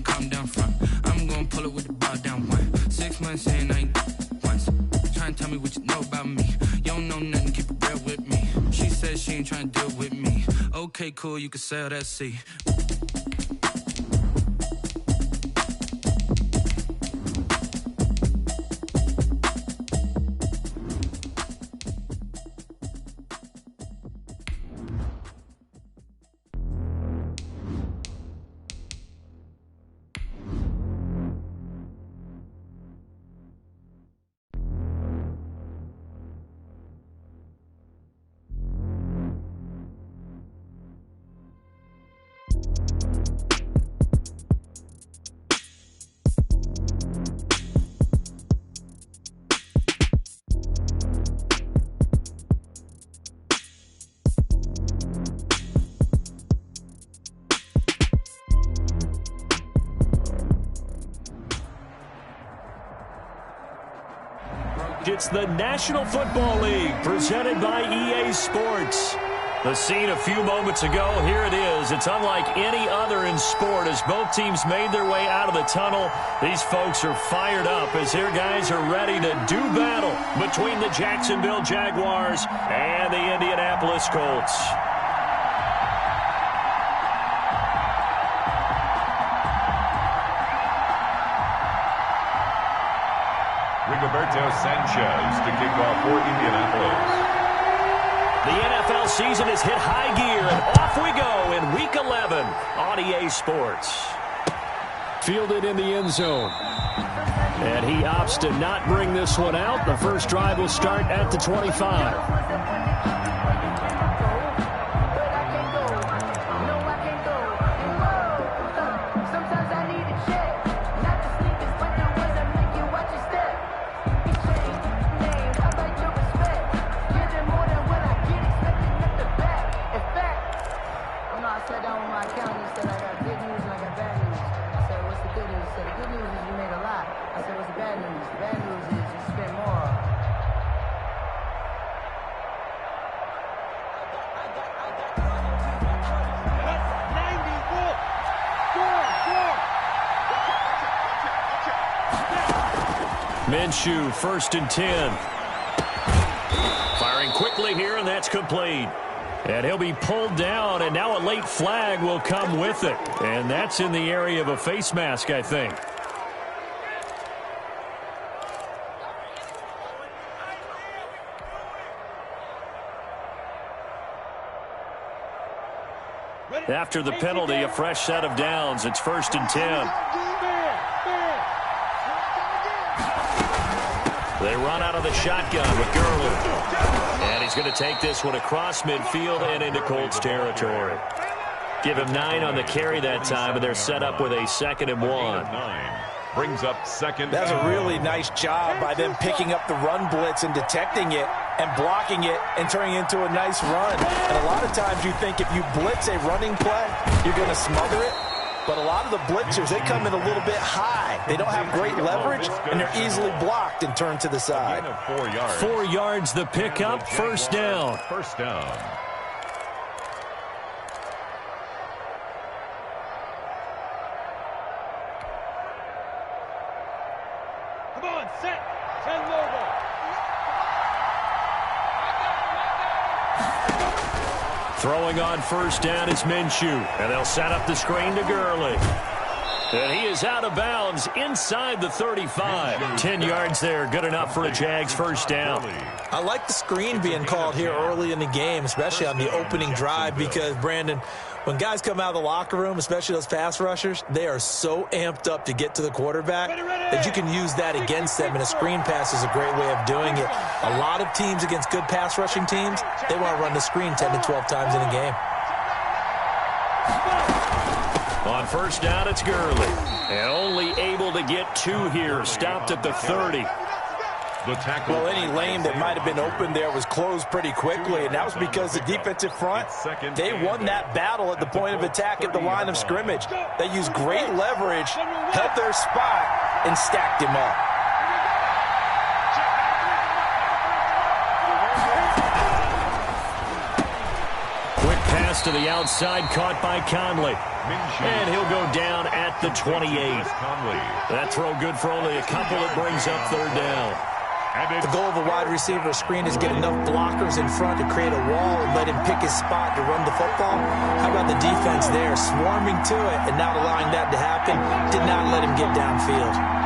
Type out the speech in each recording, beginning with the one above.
gon' calm down front. I'm gon' pull it with the ball down one. 6 months in, I ain't once. Tryna tell me what you know about me. You don't know nothing, keep it real with me. She said she ain't tryna deal with me. Okay, cool, you can sell that seat. It's the National Football League presented by EA Sports. The scene a few moments ago, here it is. It's unlike any other in sport as both teams made their way out of the tunnel. These folks are fired up as their guys are ready to do battle between the Jacksonville Jaguars and the Indianapolis Colts. Rigoberto Sanchez to kick off for Indianapolis. The NFL season has hit high gear, and off we go in Week 11 on EA Sports. Fielded in the end zone. And he opts to not bring this one out. The first drive will start at the 25. Minshew, 1st and 10. Firing quickly here, and that's complete. And he'll be pulled down, and now a late flag will come with it. And that's in the area of a face mask, I think. After the penalty, a fresh set of downs. It's 1st and 10. They run out of the shotgun with Gurley. And he's going to take this one across midfield and into Colts territory. Give him 9 on the carry that time, and they're set up with a 2nd and 1. Brings up 2nd. That's a really nice job by them picking up the run blitz and detecting it and blocking it and turning it into a nice run. And a lot of times you think if you blitz a running play, you're going to smother it. But a lot of the blitzers, they come in a little bit high. They don't have great leverage, and they're easily blocked and turned to the side. 4 yards. 4 yards the pickup, first down. First down. Come on, set. 10 mobile. Throwing on first down is Minshew. And they'll set up the screen to Gurley. And he is out of bounds inside the 35. 10 yards there, good enough for a Jags first down. I like the screen being called here early in the game, especially on the opening drive, because, Brandon, when guys come out of the locker room, especially those pass rushers, they are so amped up to get to the quarterback that you can use that against them, and a screen pass is a great way of doing it. A lot of teams against good pass rushing teams, they want to run the screen 10 to 12 times in a game. On first down, it's Gurley. And only able to get 2 here, stopped at the 30. Well, any lane that might have been open there was closed pretty quickly, and that was because the defensive front, they won that battle at the point of attack at the line of scrimmage. They used great leverage, held their spot, and stacked him up. Quick pass pass to the outside, caught by Conley. And he'll go down at the 28. That throw good for only a couple. It brings up third down. The goal of a wide receiver screen is get enough blockers in front to create a wall and let him pick his spot to run the football. How about the defense there, swarming to it and not allowing that to happen? Did not let him get downfield.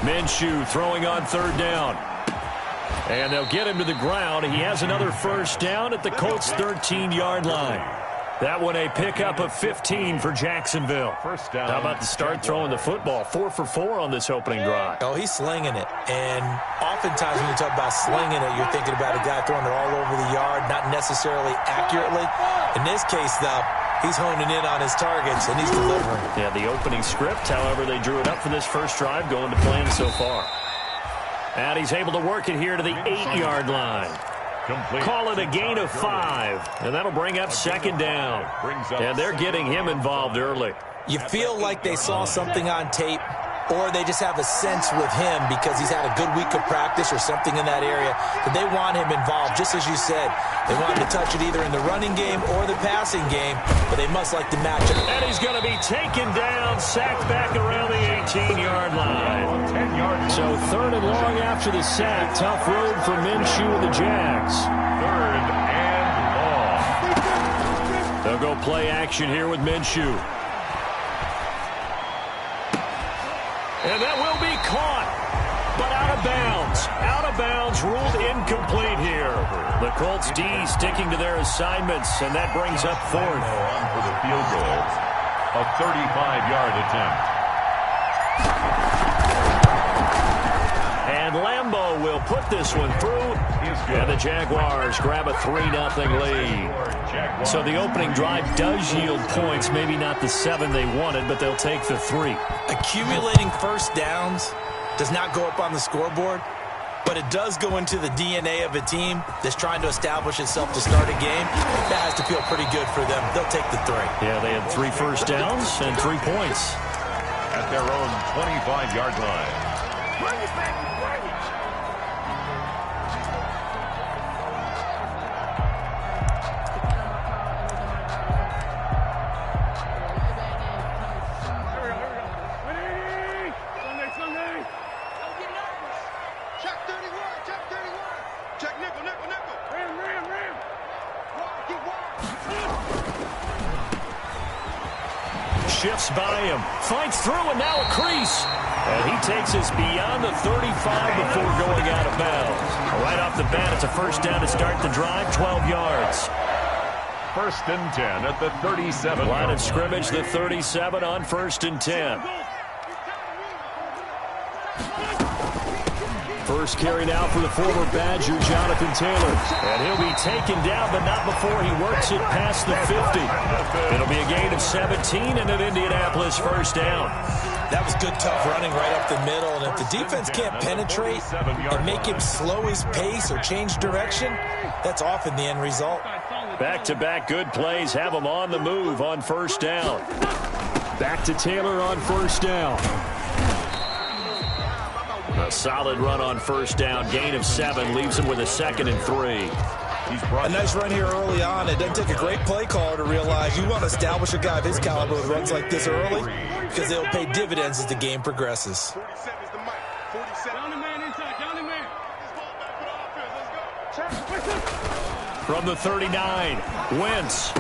Minshew throwing on third down. And they'll get him to the ground. He has another first down at the Colts' 13-yard line. That one a pickup of 15 for Jacksonville. First down. How about the start throwing the football? 4 for 4 on this opening drive. Oh, he's slinging it. And oftentimes when you talk about slinging it, you're thinking about a guy throwing it all over the yard, not necessarily accurately. In this case, though, he's honing in on his targets, and he's delivering. Yeah, the opening script, however, they drew it up for this first drive, going to plan so far. And he's able to work it here to the 8-yard line. Complete. Call it a gain of 5, and that'll bring up second down. And they're getting him involved early. You feel like they saw something on tape, or they just have a sense with him because he's had a good week of practice or something in that area that they want him involved, just as you said. They want him to touch it either in the running game or the passing game, but they must like the matchup. And he's going to be taken down, sacked back around the 18-yard line. So third and long after the sack. Tough road for Minshew and the Jags. Third and long. They'll go play action here with Minshew. And that will be caught, but out of bounds. Out of bounds, ruled incomplete here. The Colts D sticking to their assignments, and that brings up fourth. For the field goal, a 35-yard attempt. And Lambeau will put this one through, and the Jaguars grab a 3-0 lead. So the opening drive does yield points, maybe not the 7 they wanted, but they'll take the 3. Accumulating first downs does not go up on the scoreboard, but it does go into the DNA of a team that's trying to establish itself to start a game. That has to feel pretty good for them. They'll take the 3. Yeah, they had 3 first downs and 3 points. At their own 25-yard line. Shifts by him, fights through, and now a crease. And he takes us beyond the 35 before going out of bounds. Right off the bat, it's a first down to start the drive, 12 yards. First and 10 at the 37. Line of scrimmage, the 37 on first and 10. First carry now for the former Badger, Jonathan Taylor. And he'll be taken down, but not before he works it past the 50. It'll be a gain of 17 and an Indianapolis first down. That was good, tough running right up the middle. And if the defense can't penetrate and make him slow his pace or change direction, that's often the end result. Back-to-back good plays have him on the move on first down. Back to Taylor on first down. A solid run on first down. Gain of 7 leaves him with a 2nd and 3. A nice run here early on. It doesn't take a great play caller to realize you want to establish a guy of his caliber with runs like this early because they'll pay dividends as the game progresses. From the 39, Wentz.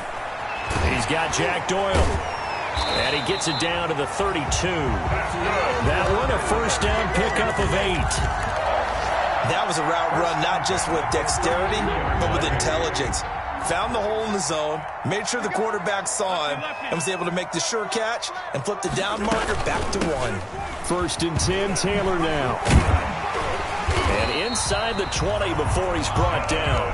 He's got Jack Doyle. And he gets it down to the 32. That one a first down pickup of 8. That was a route run not just with dexterity, but with intelligence. Found the hole in the zone, made sure the quarterback saw him, and was able to make the sure catch and flip the down marker back to 1. First and 10, Taylor now. And inside the 20 before he's brought down.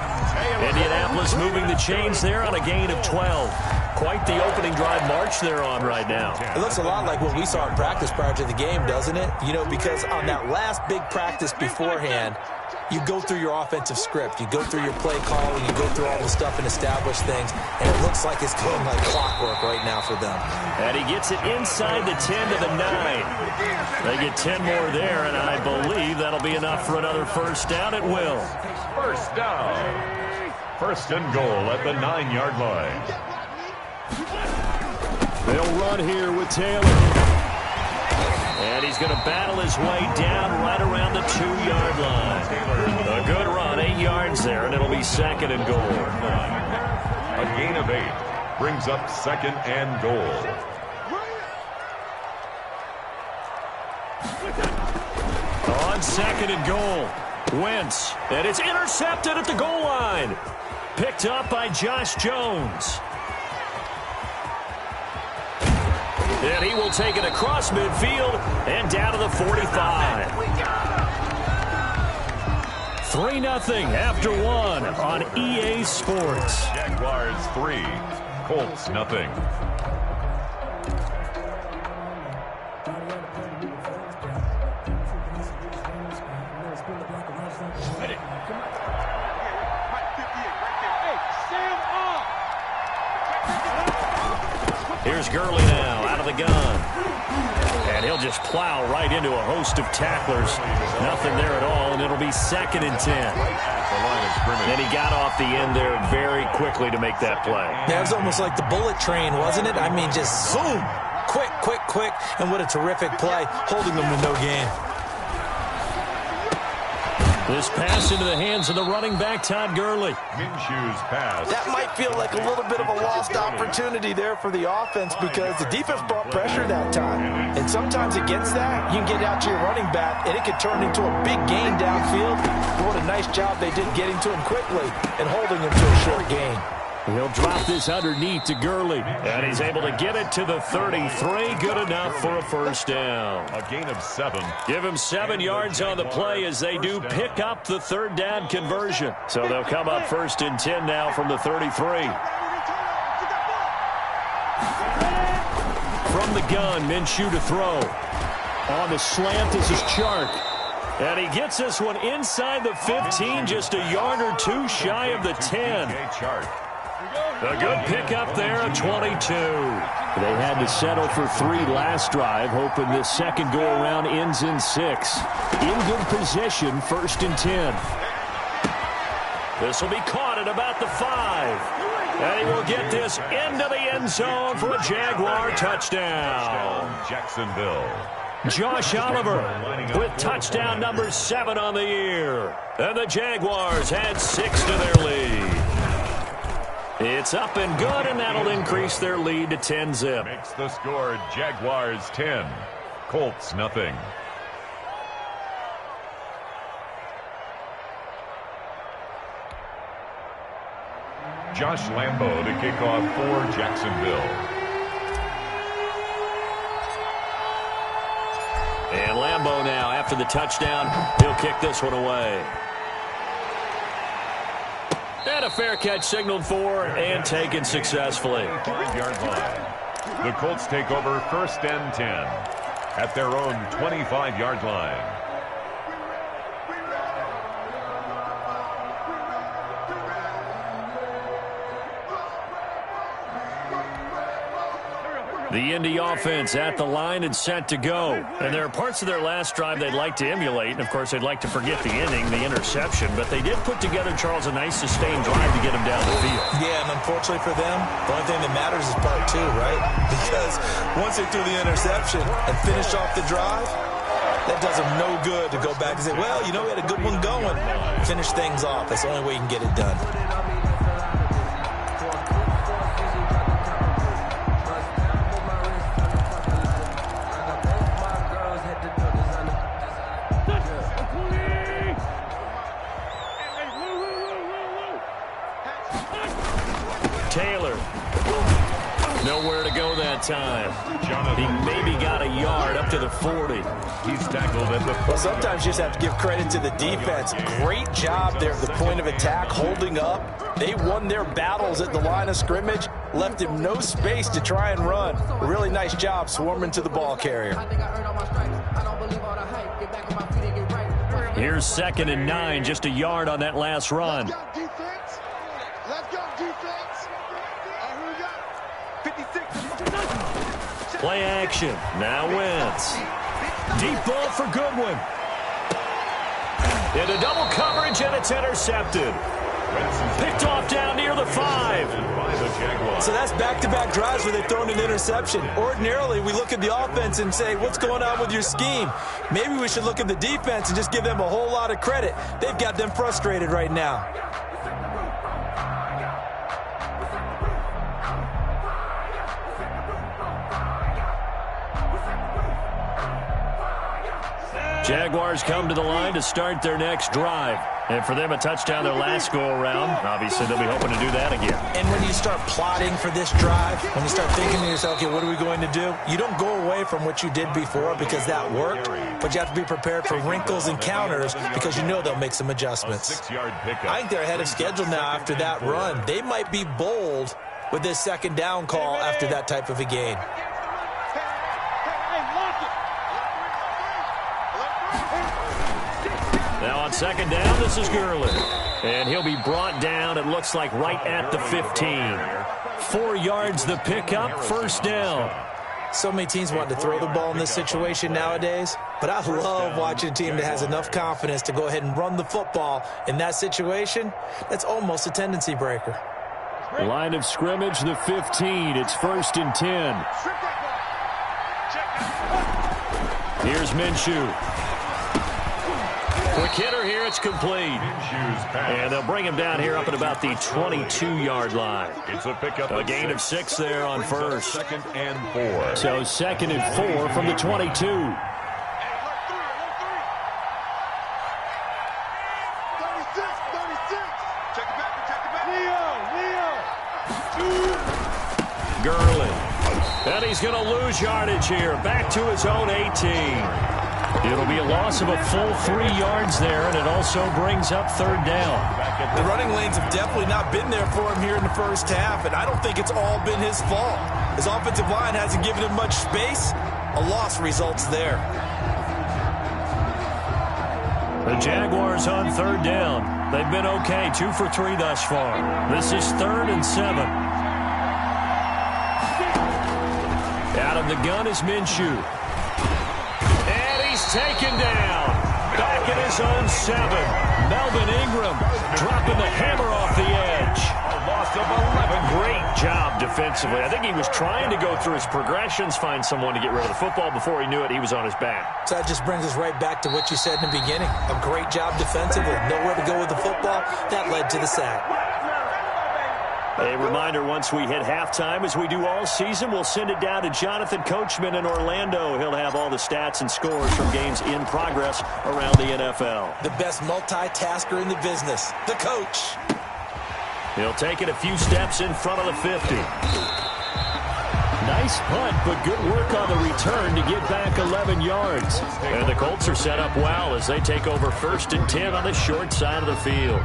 Indianapolis moving the chains there on a gain of 12. Quite the opening drive march they're on right now. It looks a lot like what we saw in practice prior to the game, doesn't it? You know, because on that last big practice beforehand, you go through your offensive script. You go through your play calling. You go through all the stuff and establish things. And it looks like it's going like clockwork right now for them. And he gets it inside the 10 to the 9. They get 10 more there, and I believe that'll be enough for another first down. It will. First down. First and goal at the 9-yard line. They'll run here with Taylor. And he's going to battle his way down right around the 2-yard line. A good run, 8 yards there, and it'll be second and goal. A gain of 8 brings up second and goal. On second and goal, Wentz, and it's intercepted at the goal line. Picked up by Josh Jones. And he will take it across midfield and down to the 45. 3-0 after 1 on EA Sports. Jaguars 3, Colts nothing. Here's Gurley now out of the gun. And he'll just plow right into a host of tacklers. Nothing there at all, and it'll be second and 10. And he got off the end there very quickly to make that play. That was almost like the bullet train, wasn't it? I mean, just zoom. Quick, quick, quick. And what a terrific play, holding them to no gain. This pass into the hands of the running back, Todd Gurley. Minshew's pass. That might feel like a little bit of a lost opportunity there for the offense because the defense brought pressure that time. And sometimes against that, you can get out to your running back, and it could turn into a big gain downfield. But what a nice job they did getting to him quickly and holding him to a short gain. He'll drop this underneath to Gurley. And he's able to get it to the 33. Good enough for a first down. A gain of 7. Give him 7 yards on the play as they do pick up the third down conversion. So they'll come up first and 10 now from the 33. From the gun, Minshew to throw. On the slant, this is Chark. And he gets this one inside the 15, just a yard or two shy of the 10. A good pickup there at 22. They had to settle for 3 last drive, hoping this second go-around ends in 6. In good position, first and 10. This will be caught at about the 5. And he will get this into the end zone for a Jaguar touchdown. Jacksonville. Josh Oliver with touchdown number 7 on the year. And the Jaguars add 6 to their lead. It's up and good, and that'll increase their lead to 10-zip. Makes the score Jaguars 10, Colts nothing. Josh Lambo to kick off for Jacksonville. And Lambo now, after the touchdown, he'll kick this one away. And a fair catch signaled for and taken successfully. 5-yard line. The Colts take over first and 10 at their own 25-yard line. The Indy offense at the line and set to go. And there are parts of their last drive they'd like to emulate. And, of course, they'd like to forget the inning, the interception. But they did put together, Charles, a nice sustained drive to get them down the field. Yeah, and unfortunately for them, the only thing that matters is part 2, right? Because once they threw the interception and finished off the drive, that does them no good to go back and say, well, you know, we had a good one going. Finish things off. That's the only way you can get it done. Taylor. Nowhere to go that time. He maybe got a yard up to the 40. He's tackled at the 40. Well, sometimes you just have to give credit to the defense. Great job there at the point of attack, holding up. They won their battles at the line of scrimmage, left him no space to try and run. A really nice job swarming to the ball carrier. Here's 2nd and 9, just a yard on that last run. Let's go, defense. Let's go, defense. Who we got? 56. Play action. Now Wentz. Deep ball for Goodwin. Into double coverage, and it's intercepted. Picked off down near the 5. So that's back-to-back drives where they've thrown an interception. Ordinarily, we look at the offense and say, what's going on with your scheme? Maybe we should look at the defense and just give them a whole lot of credit. They've got them frustrated right now. Jaguars come to the line to start their next drive. And for them, a touchdown their last go-around. Obviously, they'll be hoping to do that again. And when you start plotting for this drive, when you start thinking to yourself, okay, what are we going to do? You don't go away from what you did before because that worked, but you have to be prepared for wrinkles and counters because you know they'll make some adjustments. I think they're ahead of schedule now after that run. They might be bold with this 2nd down call after that type of a gain. Now on 2nd down, this is Gurley. And he'll be brought down, it looks like, right at the 15. 4 yards the pickup, 1st down. So many teams want to throw the ball in this situation nowadays, but I love watching a team that has enough confidence to go ahead and run the football in that situation. That's almost a tendency breaker. Line of scrimmage, the 15. It's 1st and 10. Here's Minshew. Quick hitter here, it's complete. And they'll bring him down here up at about the 22-yard line. It's a pickup. A gain of 6 there on 1st. 2nd and 4. So 2nd and 4 from the 22. 36. Check it back. Gurley. And he's going to lose yardage here. Back to his own 18. It'll be a loss of a full 3 yards there, and it also brings up 3rd down. The running lanes have definitely not been there for him here in the first half, and I don't think it's all been his fault. His offensive line hasn't given him much space. A loss results there. The Jaguars on 3rd down. They've been okay, 2 for 3 thus far. This is 3rd and 7. Out of the gun is Minshew. Taken down. Back at his own 7. Melvin Ingram dropping the hammer off the edge. A loss of 11. Great job defensively. I think he was trying to go through his progressions, find someone to get rid of the football. Before he knew it, he was on his back. So that just brings us right back to what you said in the beginning. A great job defensively. Nowhere to go with the football. That led to the sack. A reminder, once we hit halftime, as we do all season, we'll send it down to Jonathan Coachman in Orlando. He'll have all the stats and scores from games in progress around the NFL. The best multitasker in the business, the coach. He'll take it a few steps in front of the 50. Nice punt, but good work on the return to get back 11 yards. And the Colts are set up well as they take over 1st and 10 on the short side of the field.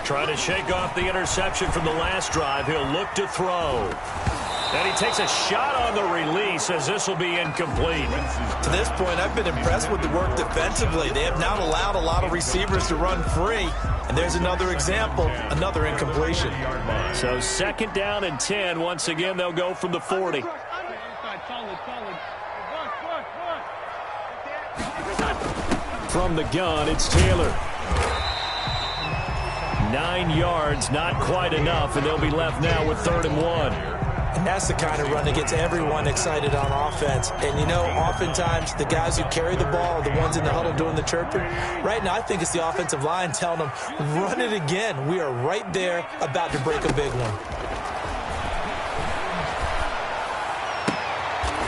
Trying to shake off the interception from the last drive. He'll look to throw. And he takes a shot on the release as this will be incomplete. To this point, I've been impressed with the work defensively. They have not allowed a lot of receivers to run free. And there's another example, another incompletion. So 2nd down and 10. Once again, they'll go from the 40. From the gun, it's Taylor. 9 yards, not quite enough, and they'll be left now with 3rd and 1. And that's the kind of run that gets everyone excited on offense. And, you know, oftentimes the guys who carry the ball are the ones in the huddle doing the chirping. Right now, I think it's the offensive line telling them, run it again. We are right there about to break a big one.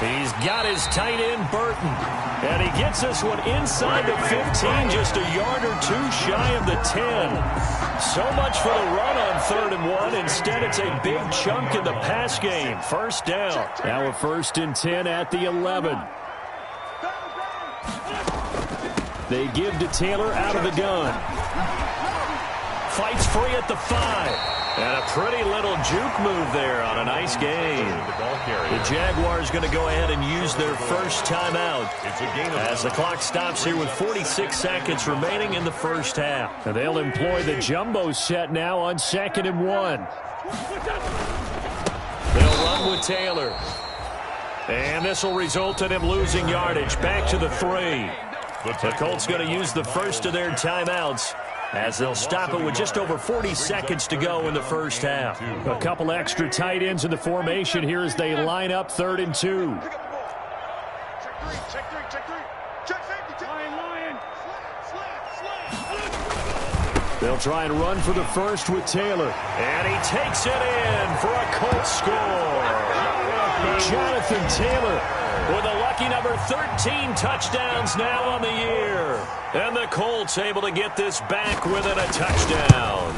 He's got his tight end, Burton. And he gets this one inside the 15, just a yard or two shy of the 10. So much for the run on 3rd and 1. Instead, it's a big chunk in the pass game. First down. Now a 1st and 10 at the 11. They give to Taylor out of the gun. Fights free at the 5. And a pretty little juke move there on a nice game. The Jaguars going to go ahead and use their first timeout as the clock stops here with 46 seconds remaining in the first half. And they'll employ the jumbo set now on 2nd and 1. They'll run with Taylor. And this will result in him losing yardage back to the 3. The Colts going to use the first of their timeouts as they'll stop it with just over 40 seconds to go in the first half. A couple extra tight ends in the formation here as they line up 3rd and 2. They'll try and run for the first with Taylor. And he takes it in for a Colts score. Jonathan Taylor with a lucky number 13 touchdowns now on the year. And the Colts able to get this back within a touchdown.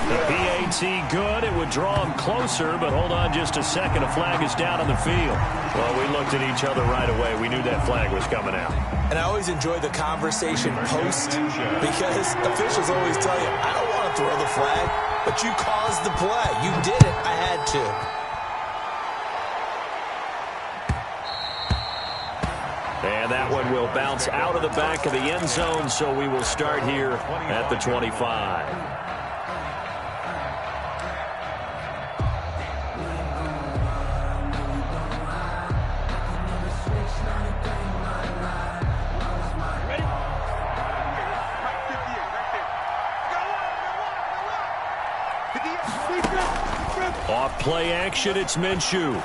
The PAT good. It would draw him closer, but hold on just a second. A flag is down on the field. Well, we looked at each other right away. We knew that flag was coming out. And I always enjoy the conversation post because officials always tell you, I don't want to throw the flag, but you caused the play. You did it. I had to. And that one will bounce out of the back of the end zone, so we will start here at the 25. Off play action, it's Minshew.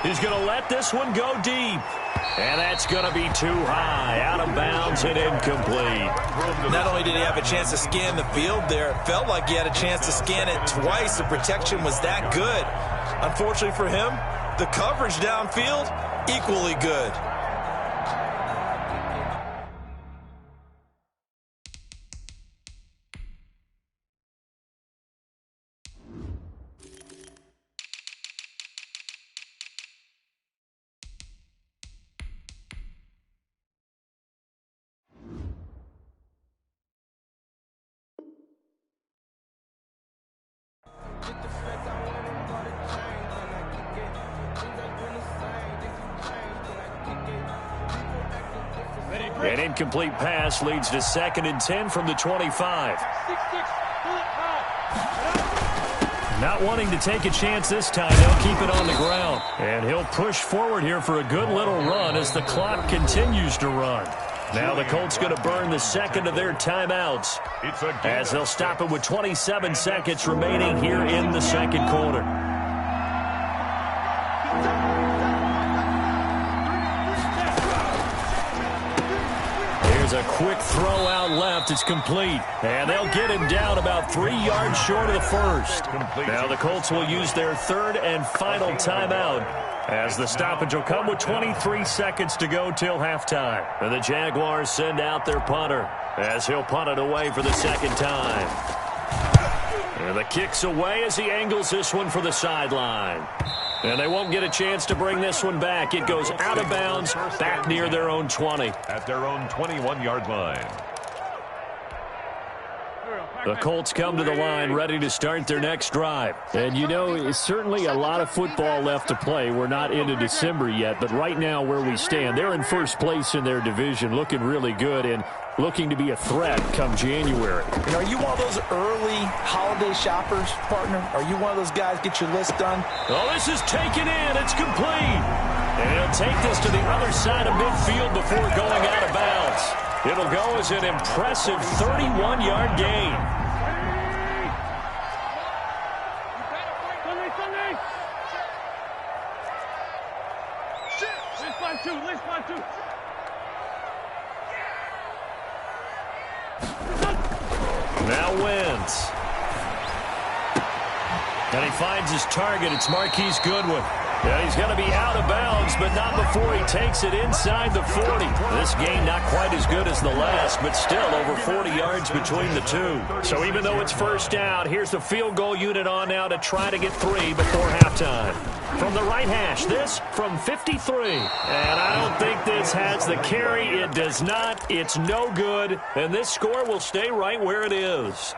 He's going to let this one go deep. And that's going to be too high, out of bounds and incomplete. Not only did he have a chance to scan the field there, it felt like he had a chance to scan it twice. The protection was that good. Unfortunately for him, the coverage downfield, equally good. An incomplete pass leads to 2nd and 10 from the 25. Not wanting to take a chance this time, they'll keep it on the ground. And he'll push forward here for a good little run as the clock continues to run. Now the Colts going to burn the second of their timeouts as they'll stop it with 27 seconds remaining here in the second quarter. A quick throw out left. It's complete. And they'll get him down about 3 yards short of the first. Now the Colts will use their 3rd and final timeout as the stoppage will come with 23 seconds to go till halftime. And the Jaguars send out their punter as he'll punt it away for the 2nd time. And the kick's away as he angles this one for the sideline. And they won't get a chance to bring this one back. It goes out of bounds, back near their own 20. At their own 21-yard line. The Colts come to the line ready to start their next drive. And, you know, it's certainly a lot of football left to play. We're not into December yet, but right now where we stand, they're in first place in their division, looking really good and looking to be a threat come January. And are you one of those early holiday shoppers, partner? Are you one of those guys get your list done? Oh, this is taken in. It's complete. And he'll take this to the other side of midfield before going out of bounds. It'll go as an impressive 31-yard gain. Now Wentz. And he finds his target. It's Marquise Goodwin. Yeah, he's going to be out of bounds, but not before he takes it inside the 40. This game not quite as good as the last, but still over 40 yards between the two. So even though it's first down, here's the field goal unit on now to try to get 3 before halftime. From the right hash, this from 53. And I don't think this has the carry. It does not. It's no good. And this score will stay right where it is.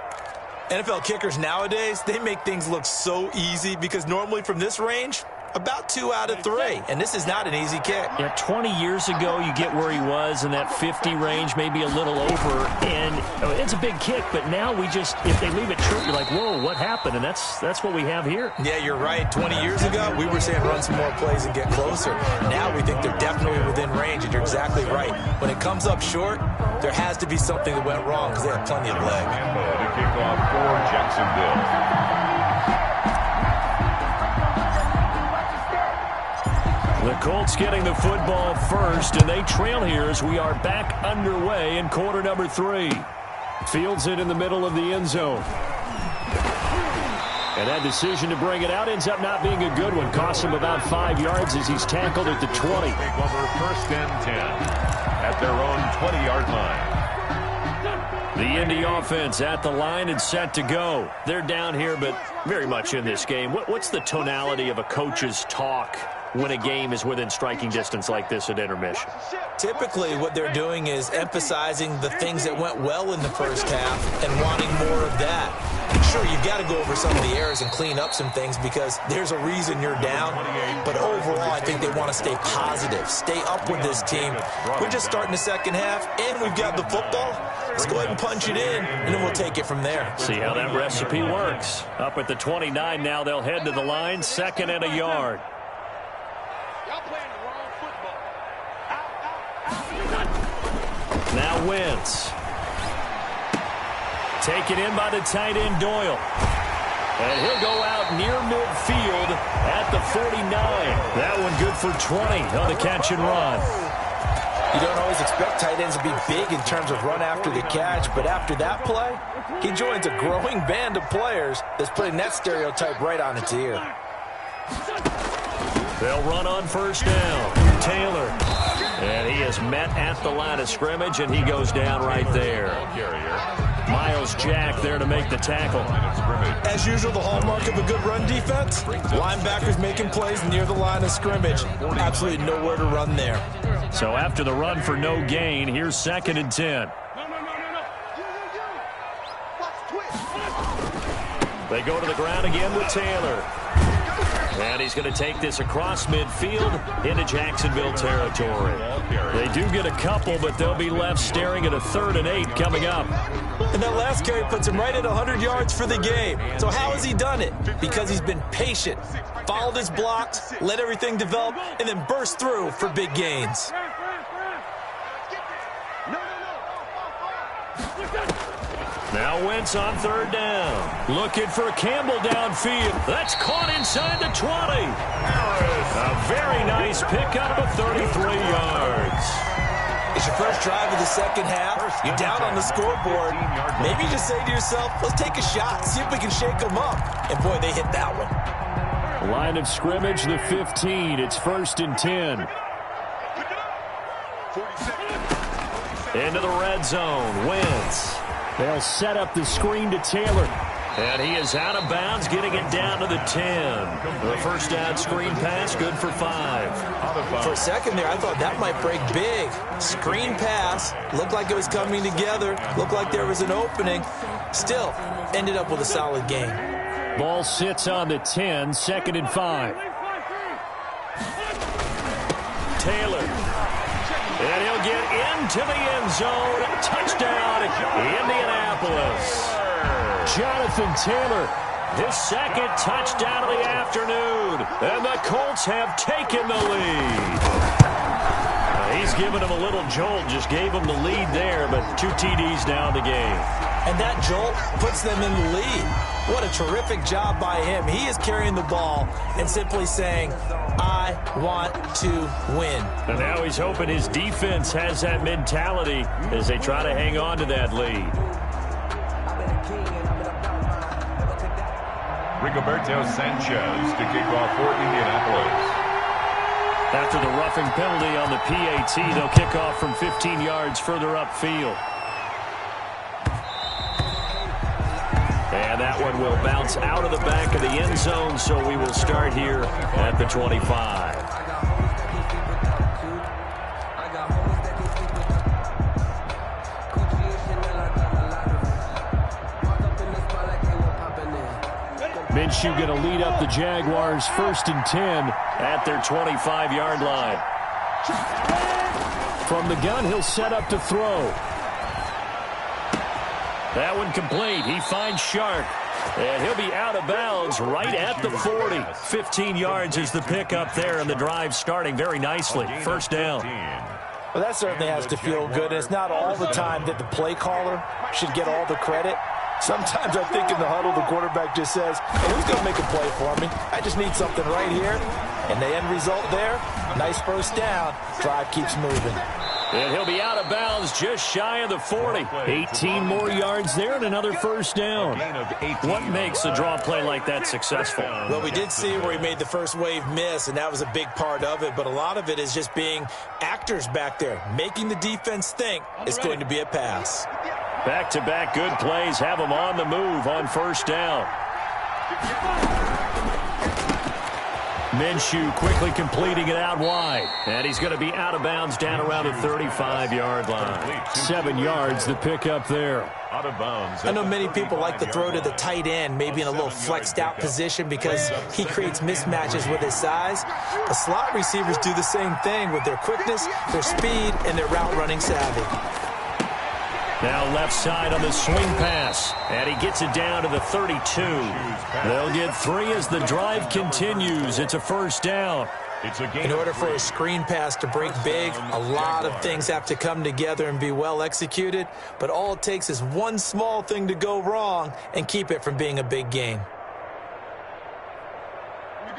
NFL kickers nowadays, they make things look so easy because normally from this range, about 2 out of 3, and this is not an easy kick. Yeah, 20 years ago, you get where he was in that 50 range, maybe a little over, and it's a big kick, but now we just, if they leave it short, you're like, whoa, what happened? And that's what we have here. Yeah, you're right. 20 years ago, we were saying run some more plays and get closer. Now we think they're definitely within range, and you're exactly right. When it comes up short, there has to be something that went wrong because they have plenty of leg. To kick off for Jacksonville. The Colts getting the football first, and they trail here as we are back underway in quarter number 3. Fields it in the middle of the end zone. And that decision to bring it out ends up not being a good one. Costs him about 5 yards as he's tackled at the 20. Take over first and 10 at their own 20-yard line. The Indy offense at the line and set to go. They're down here, but very much in this game. What's the tonality of a coach's talk when a game is within striking distance like this at intermission? Typically, what they're doing is emphasizing the things that went well in the first half and wanting more of that. Sure, you've got to go over some of the errors and clean up some things because there's a reason you're down. But overall, I think they want to stay positive, stay up with this team. We're just starting the second half, and we've got the football. Let's go ahead and punch it in, and then we'll take it from there. See how that recipe works. Up at the 29 now, they'll head to the line, 2nd and a yard. Y'all playing the wrong football. Now Wentz. Taken in by the tight end Doyle. And he'll go out near midfield at the 49. That one good for 20 on the catch and run. You don't always expect tight ends to be big in terms of run after the catch, but after that play, he joins a growing band of players that's putting that stereotype right on its ear. They'll run on first down. Taylor. And he is met at the line of scrimmage, and he goes down right there. Miles Jack there to make the tackle. As usual, the hallmark of a good run defense, linebackers making plays near the line of scrimmage. Absolutely nowhere to run there. So after the run for no gain, here's 2nd and 10. They go to the ground again with Taylor. And he's going to take this across midfield into Jacksonville territory. They do get a couple, but they'll be left staring at a 3rd and 8 coming up. And that last carry puts him right at 100 yards for the game. So how has he done it? Because he's been patient, followed his blocks, let everything develop, and then burst through for big gains. Now Wentz on 3rd down. Looking for Campbell downfield. That's caught inside the 20. A very nice pickup of 33 yards. It's your first drive of the second half. You're down on the scoreboard. Maybe you just say to yourself, let's take a shot, see if we can shake them up. And boy, they hit that one. Line of scrimmage, the 15. It's 1st and 10. Into the red zone. Wentz. They'll set up the screen to Taylor. And he is out of bounds, getting it down to the 10. The first down screen pass, good for 5. For a second there, I thought that might break big. Screen pass, looked like it was coming together, looked like there was an opening. Still, ended up with a solid game. Ball sits on the 10, 2nd and 5. Taylor. And he'll get into the end zone. Touchdown, Indianapolis. Jonathan Taylor, his 2nd touchdown of the afternoon. And the Colts have taken the lead. He's given him a little jolt, just gave him the lead there, but 2 TDs now in the game. And that jolt puts them in the lead. What a terrific job by him. He is carrying the ball and simply saying, I want to win. And now he's hoping his defense has that mentality as they try to hang on to that lead. Rigoberto Sanchez to kick off for Indianapolis. After the roughing penalty on the PAT, they'll kick off from 15 yards further upfield. And that one will bounce out of the back of the end zone, so we will start here at the 25. Minshew going to lead up the Jaguars 1st and 10 at their 25-yard line. From the gun, he'll set up to throw. That one complete. He finds Sharp. And he'll be out of bounds right at the 40. 15 yards is the pickup there, and the drive starting very nicely. First down. Well, that certainly has to feel good. It's not all the time that the play caller should get all the credit. Sometimes I think in the huddle, the quarterback just says, hey, who's going to make a play for me? I just need something right here. And the end result there, nice first down. Drive keeps moving. And he'll be out of bounds just shy of the 40. 18 more yards there and another first down. What makes a draw play like that successful? Well, we did see where he made the first wave miss, and that was a big part of it. But a lot of it is just being actors back there, making the defense think it's going to be a pass. Back-to-back good plays have them on the move on first down. Minshew quickly completing it out wide. And he's going to be out of bounds down around the 35-yard line. 7 yards the pickup there. Out of bounds. I know many people like to throw to the tight end, maybe in a little flexed out position because he creates mismatches with his size. The slot receivers do the same thing with their quickness, their speed, and their route running savvy. Now left side on the swing pass. And he gets it down to the 32. They'll get 3 as the drive continues. It's a first down. In order for a screen pass to break big, a lot of things have to come together and be well executed. But all it takes is one small thing to go wrong and keep it from being a big game.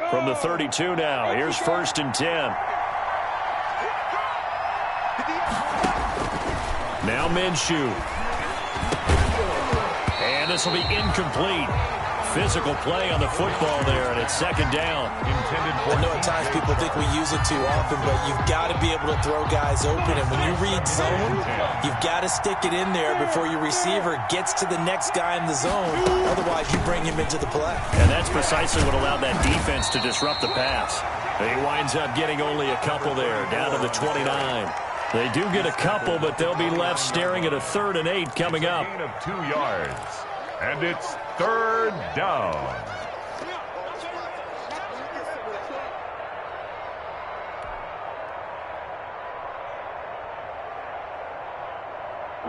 From the 32 now, here's 1st and 10. Now Minshew. And this will be incomplete. Physical play on the football there, and it's 2nd down. I know at times people think we use it too often, but you've got to be able to throw guys open. And when you read zone, you've got to stick it in there before your receiver gets to the next guy in the zone. Otherwise, you bring him into the play. And that's precisely what allowed that defense to disrupt the pass. He winds up getting only a couple there, down to the 29. They do get a couple, but they'll be left staring at a 3rd and 8 coming up. Gain of 2 yards. And it's 3rd down.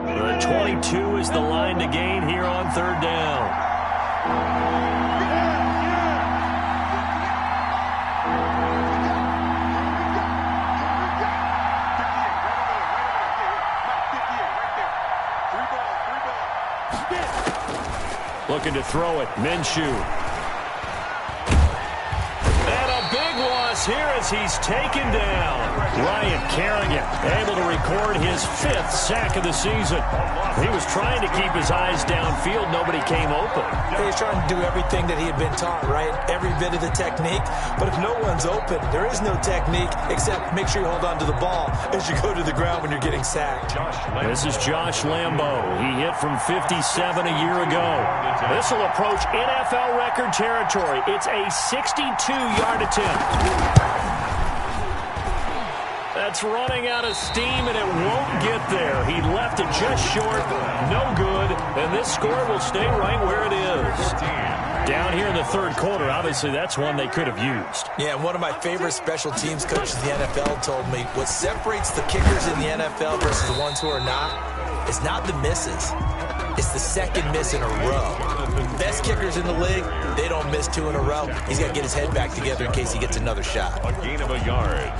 The 22 is the line to gain here on 3rd down. Looking to throw it. Minshew. And a big loss here as he's taken down. Ryan Kerrigan able to record his 5th sack of the season. He was trying to keep his eyes downfield. Nobody came open. He's trying to do everything that he had been taught, right? Every bit of the technique. But if no one's open, there is no technique except make sure you hold on to the ball as you go to the ground when you're getting sacked. This is Josh Lambo. He hit from 57 a year ago. This will approach NFL record territory. It's a 62-yard attempt. That's running out of steam, and it won't get there. He left it just short. No good. And this score will stay right where it is. Down here in the 3rd quarter, obviously that's one they could have used. Yeah, and one of my favorite special teams coaches in the NFL told me what separates the kickers in the NFL versus the ones who are not is not the misses. It's the 2nd miss in a row. Best kickers in the league, they don't miss 2 in a row. He's got to get his head back together in case he gets another shot. A gain of a yard.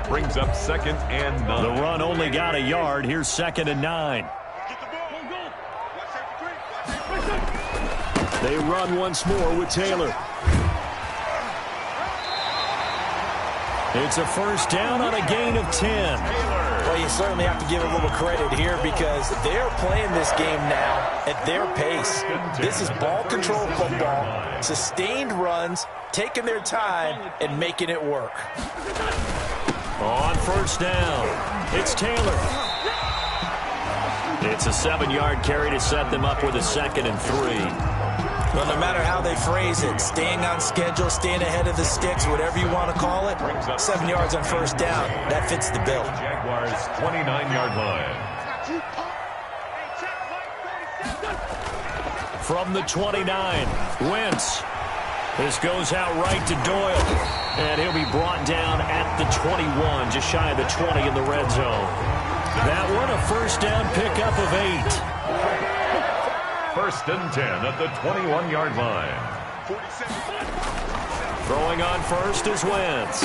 Brings up 2nd and 9. The run only got a yard. Here's 2nd and 9. They run once more with Taylor. It's a first down on a gain of 10. Well, you certainly have to give a little credit here because they're playing this game now at their pace. This is ball control football, sustained runs, taking their time, and making it work. On first down, it's Taylor. It's a 7-yard carry to set them up with a 2nd and 3. Well, no matter how they phrase it, staying on schedule, staying ahead of the sticks, whatever you want to call it, 7 yards on first down, that fits the bill. Jaguars 29-yard line. From the 29, Wentz. This goes out right to Doyle. And he'll be brought down at the 21, just shy of the 20 in the red zone. That one, a first down pickup of 8. First and 10 at the 21-yard line. Throwing on first is Wentz.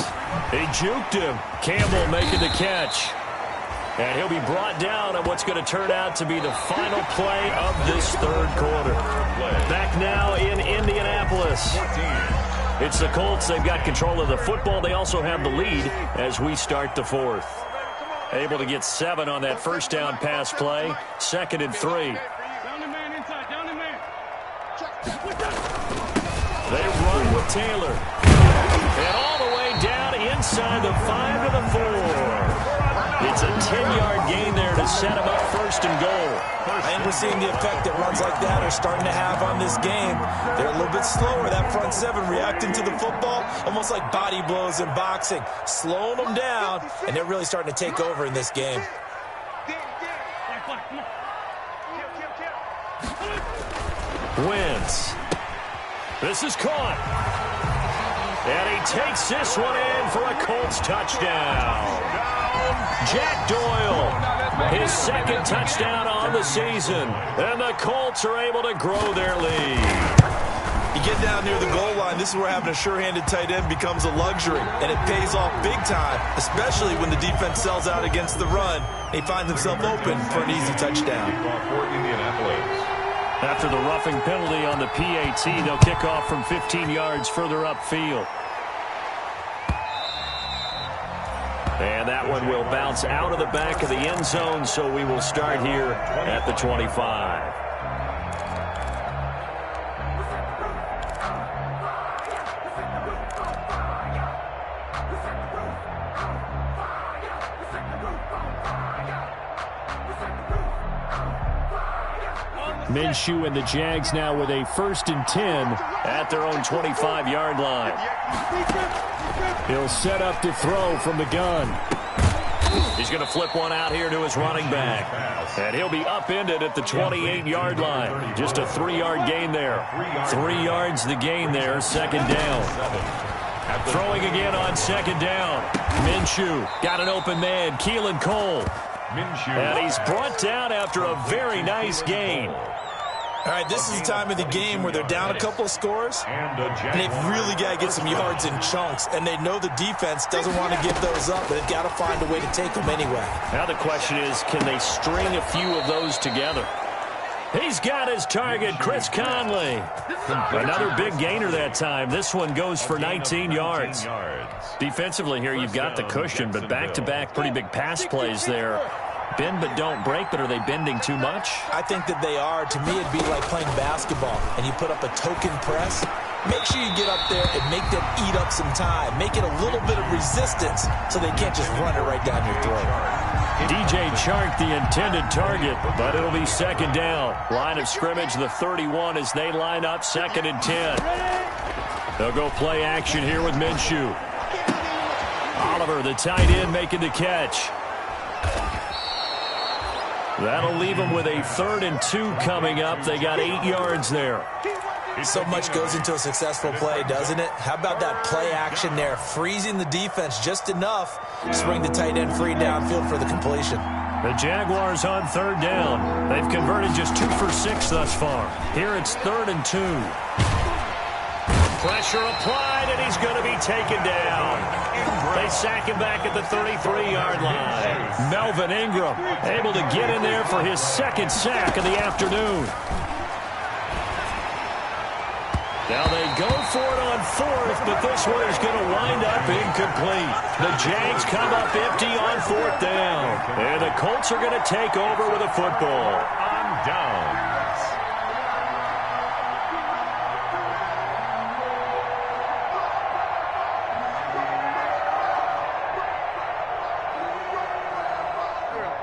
He juked him. Campbell making the catch. And he'll be brought down on what's going to turn out to be the final play of this third quarter. Back now in Indianapolis. It's the Colts. They've got control of the football. They also have the lead as we start the fourth. Able to get 7 on that first down pass play. 2nd and 3. They run with Taylor. And all the way down inside the 5 to the 4. It's a 10-yard gain there to set him up 1st and goal. And we're seeing the effect that runs like that are starting to have on this game. They're a little bit slower, that front 7, reacting to the football, almost like body blows in boxing, slowing them down, and they're really starting to take over in this game. Wentz. This is caught. And he takes this one in for a Colts touchdown. Jack Doyle, his 2nd touchdown on the season. And the Colts are able to grow their lead. You get down near the goal line, this is where having a sure-handed tight end becomes a luxury. And it pays off big time, especially when the defense sells out against the run. He finds himself open for an easy touchdown. For Indianapolis. After the roughing penalty on the PAT, they'll kick off from 15 yards further upfield. And that one will bounce out of the back of the end zone, so we will start here at the 25. Minshew and the Jags now with a 1st and 10 at their own 25-yard line. He'll set up to throw from the gun. He's going to flip one out here to his running back. And he'll be upended at the 28-yard line. Just a 3-yard gain there. 3 yards the gain there, 2nd down. Throwing again on 2nd down. Minshew got an open man, Keelan Cole. And he's brought down after a very nice gain. All right, this is the time of the game where they're down a couple of scores, and they've really got to get some yards in chunks, and they know the defense doesn't want to give those up, but they've got to find a way to take them anyway. Now the question is, can they string a few of those together? He's got his target, Chris Conley. Another big gainer that time. This one goes for 19 yards. Defensively here, you've got the cushion, but back-to-back pretty big pass plays there. Bend but don't break, but are they bending too much? I think that they are. To me, it'd be like playing basketball, and you put up a token press. Make sure you get up there and make them eat up some time. Make it a little bit of resistance so they can't just run it right down your throat. DJ Chark, the intended target, but it'll be 2nd down. Line of scrimmage, the 31 as they line up 2nd and 10. They'll go play action here with Minshew. Oliver, the tight end, making the catch. That'll leave them with a 3rd and 2 coming up. They got 8 yards there. So much goes into a successful play, doesn't it? How about that play action there, freezing the defense just enough to bring the tight end free downfield for the completion. The Jaguars on 3rd down. They've converted just 2 for 6 thus far. Here it's 3rd and 2. Pressure applied, and he's going to be taken down. They sack him back at the 33-yard line. Melvin Ingram able to get in there for his 2nd sack of the afternoon. Now they go for it on fourth, but this one is going to wind up incomplete. The Jags come up empty on fourth down. And the Colts are going to take over with a football. On downs.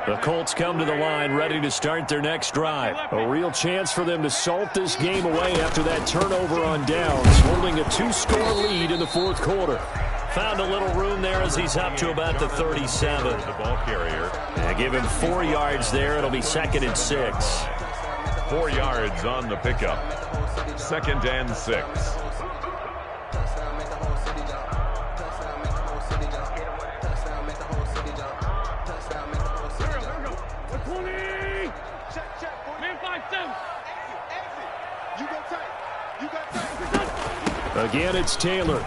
The Colts come to the line ready to start their next drive. A real chance for them to salt this game away after that turnover on downs, holding a 2-score lead in the fourth quarter. Found a little room there as he's up to about the 37. The ball carrier. And give him 4 yards there. It'll be 2nd and 6. 4 yards on the pickup. 2nd and 6. Again, it's Taylor. And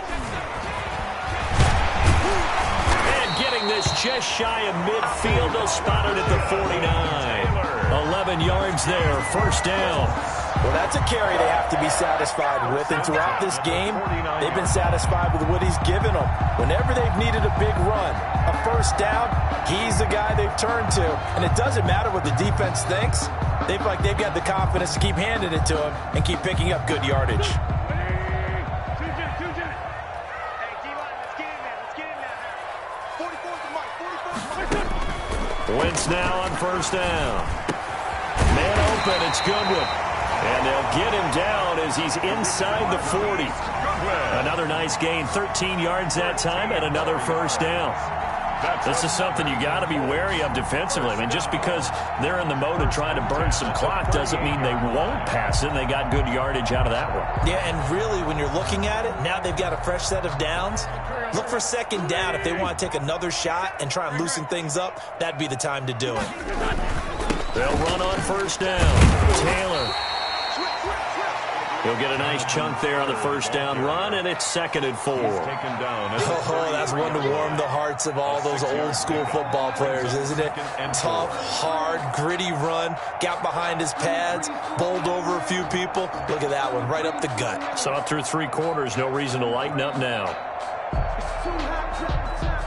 getting this just shy of midfield. They'll spot it at the 49. 11 yards there, first down. Well, that's a carry they have to be satisfied with. And throughout this game, they've been satisfied with what he's given them. Whenever they've needed a big run, a first down, he's the guy they've turned to. And it doesn't matter what the defense thinks. They feel like they've got the confidence to keep handing it to him and keep picking up good yardage. Wentz now on first down. Man open, it's Goodwin. And they'll get him down as he's inside the 40. Another nice gain, 13 yards that time, and another first down. This is something you got to be wary of defensively. I mean, just because they're in the mode of trying to burn some clock doesn't mean they won't pass it. They got good yardage out of that one. Yeah, and really, when you're looking at it, now they've got a fresh set of downs. Look for second down. If they want to take another shot and try and loosen things up, that'd be the time to do it. They'll run on first down. Taylor. He'll get a nice chunk there on the first down run, and it's 2nd and 4. Oh, that's one to warm the hearts of all those old school football players, isn't it? Tough, hard, gritty run, got behind his pads, bowled over a few people. Look at that one, right up the gut. Saw it through 3 quarters, no reason to lighten up now.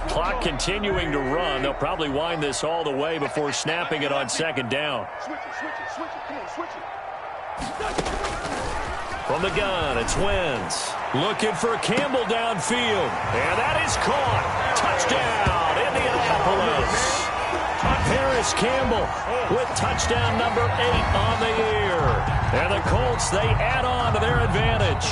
Clock continuing to run. They'll probably wind this all the way before snapping it on second down. From the gun, it's Wentz. Looking for Campbell downfield. And that is caught. Touchdown, Indianapolis. Harris Campbell with touchdown number 8 on the year. And the Colts, they add on to their advantage.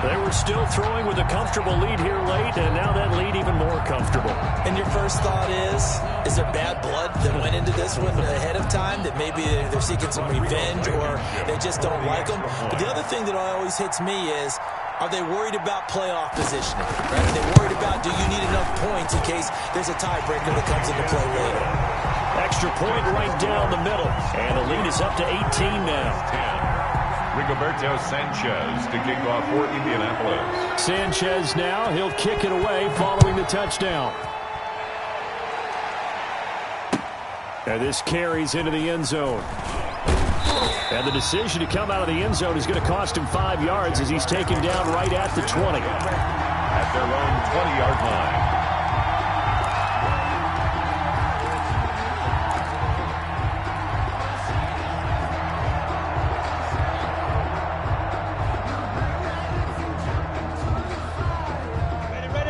They were still throwing with a comfortable lead here late, and now that lead even more comfortable. And your first thought is there bad blood that went into this one ahead of time, that maybe they're seeking some revenge or they just don't like them? But the other thing that always hits me is, are they worried about playoff positioning? Right? Are they worried about, do you need enough points in case there's a tiebreaker that comes into play later? Extra point right down the middle, and the lead is up to 18 now. Rigoberto Sanchez to kick off for Indianapolis. Sanchez now, he'll kick it away following the touchdown. And this carries into the end zone. And the decision to come out of the end zone is going to cost him 5 yards as he's taken down right at the 20. At their own 20-yard line.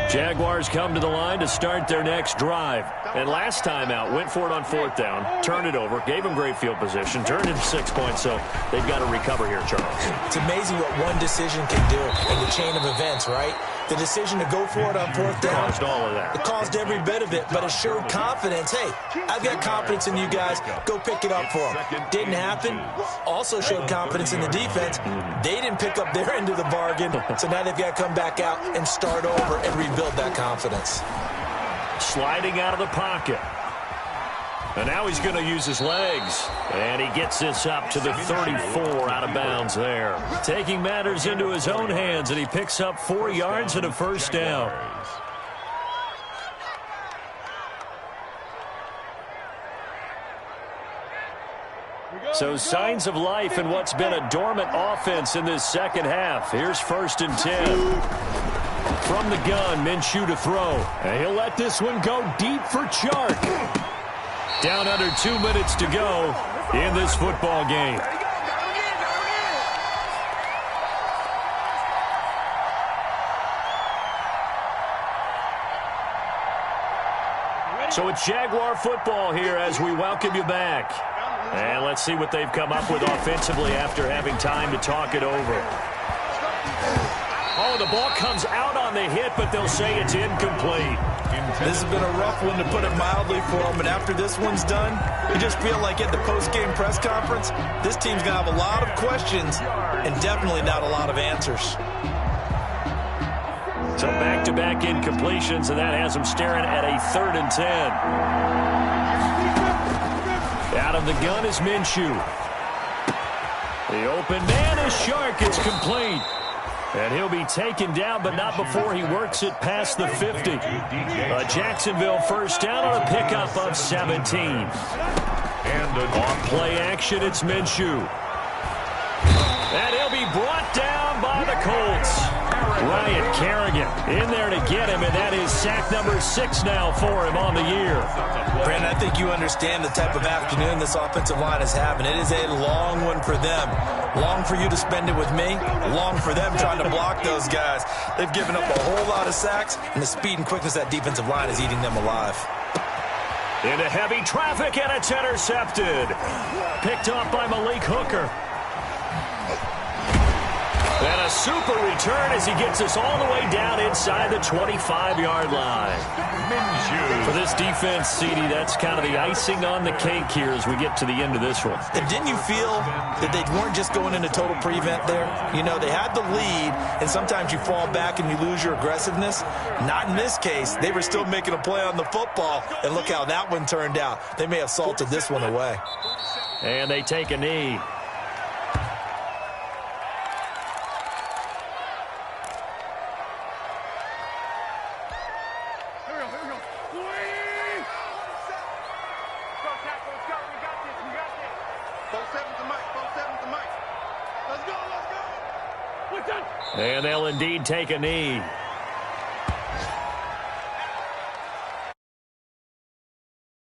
Jaguars come to the line to start their next drive. And last time out, went for it on fourth down, turned it over, gave them great field position, turned into 6 points, so they've got to recover here, Charles. It's amazing what one decision can do in the chain of events, right? The decision to go for it on fourth down. Caused all of that. It caused every bit of it, but it showed confidence. Hey, I've got confidence in you guys. Go pick it up for them. Didn't happen. Also showed confidence in the defense. They didn't pick up their end of the bargain, so now they've got to come back out and start over and rebuild that confidence. Sliding out of the pocket. And now he's going to use his legs. And he gets this up to the 34 out of bounds there. Taking matters into his own hands, and he picks up 4 yards and a first down. So signs of life in what's been a dormant offense in this second half. Here's 1st and 10. From the gun, Minshew to throw. And he'll let this one go deep for Chark. Down under 2 minutes to go in this football game. So it's Jaguar football here as we welcome you back. And let's see what they've come up with offensively after having time to talk it over. Oh, the ball comes out on the hit, but they'll say it's incomplete. This has been a rough one, to put it mildly, for them. And after this one's done, you just feel like at the post-game press conference, this team's going to have a lot of questions and definitely not a lot of answers. So back-to-back incompletions, and that has them staring at a 3rd and 10. Out of the gun is Minshew. The open man is Chark. It's complete. And he'll be taken down, but not before he works it past the 50. A Jacksonville first down on a pickup of 17. And on play action, it's Minshew. And he'll be brought down by the Colts. Ryan Kerrigan in there to get him, and that is sack number 6 now for him on the year. Brandon, I think you understand the type of afternoon this offensive line is having. It is a long one for them. Long for you to spend it with me. Long for them trying to block those guys. They've given up a whole lot of sacks, and the speed and quickness of that defensive line is eating them alive. Into heavy traffic, and it's intercepted. Picked off by Malik Hooker. And a super return as he gets us all the way down inside the 25-yard line. For this defense, CD, that's kind of the icing on the cake here as we get to the end of this one. And didn't you feel that they weren't just going into total prevent there? You know, they had the lead, and sometimes you fall back and you lose your aggressiveness. Not in this case. They were still making a play on the football, and look how that one turned out. They may have salted this one away. And they take a knee. And they'll indeed take a knee.